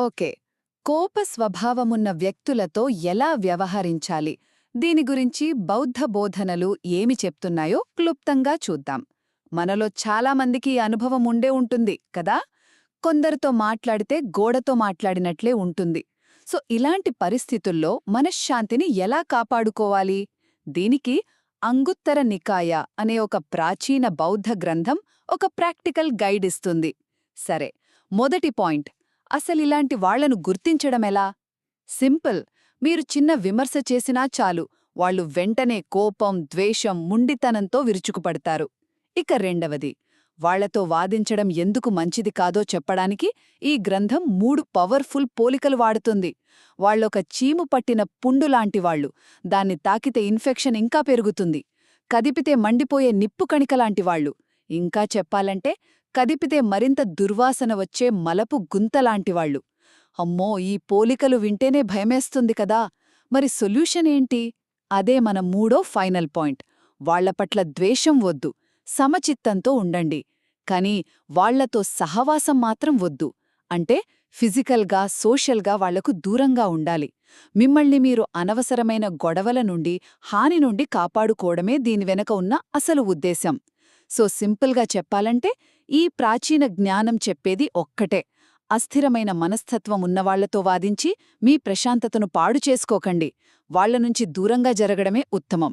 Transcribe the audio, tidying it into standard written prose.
Okay. కోప స్వభావమున్న వ్యక్తులతో ఎలా వ్యవహరించాలి? దీని గురించి బౌద్ధ బోధనలు ఏమి చెప్తున్నాయో క్లుప్తంగా చూద్దాం. మనలో చాలామందికి ఈ అనుభవం ఉండే ఉంటుంది కదా? కొందరితో మాట్లాడితే గోడతో మాట్లాడినట్లే ఉంటుంది. ఇలాంటి పరిస్థితుల్లో మనశ్శాంతిని ఎలా కాపాడుకోవాలి? దీనికి అంగుత్తర నికాయ అనే ఒక ప్రాచీన బౌద్ధ గ్రంథం ఒక ప్రాక్టికల్ గైడ్ ఇస్తుంది. సరే, మొదటి పాయింట్, అసలిలాంటి వాళ్లను గుర్తించడమెలా? సింపుల్. మీరు చిన్న విమర్శ చేసినా చాలు, వాళ్ళు వెంటనే కోపం, ద్వేషం, ముండితనంతో విరుచుకుపడతారు. ఇక రెండవది, వాళ్లతో వాదించడం ఎందుకు మంచిది కాదో చెప్పడానికి ఈ గ్రంథం 3 పవర్ఫుల్ పోలికలు వాడుతుంది. వాళ్ళొక చీము పట్టిన పుండులాంటివాళ్లు, దాన్ని తాకితే ఇన్ఫెక్షన్ ఇంకా పెరుగుతుంది. కదిపితే మండిపోయే నిప్పు కణికలాంటివాళ్లు, ఇంకా చెప్పాలంటే కదిపితే మరింత దుర్వాసన వచ్చే మలపు గుంతలాంటివాళ్లు. అమ్మో, ఈ పోలికలు వింటేనే భయమేస్తుంది కదా! మరి సొల్యూషన్ ఏంటి? అదే మన మూడో ఫైనల్ పాయింట్. వాళ్లపట్ల ద్వేషం వద్దు, సమచిత్తంతో ఉండండి. కానీ వాళ్లతో సహవాసం మాత్రం వద్దు. అంటే ఫిజికల్గా, సోషల్గా వాళ్లకు దూరంగా ఉండాలి. మిమ్మల్ని మీరు అనవసరమైన గొడవల నుండి, హాని నుండి కాపాడుకోవడమే దీని వెనక ఉన్న అసలు ఉద్దేశం. సింపుల్గా చెప్పాలంటే ఈ ప్రాచీన జ్ఞానం చెప్పేది ఒక్కటే: అస్థిరమైన మనస్తత్వం ఉన్నవాళ్లతో వాదించి మీ ప్రశాంతతను పాడు చేసుకోకండి. వాళ్లనుంచి దూరంగా జరగడమే ఉత్తమం.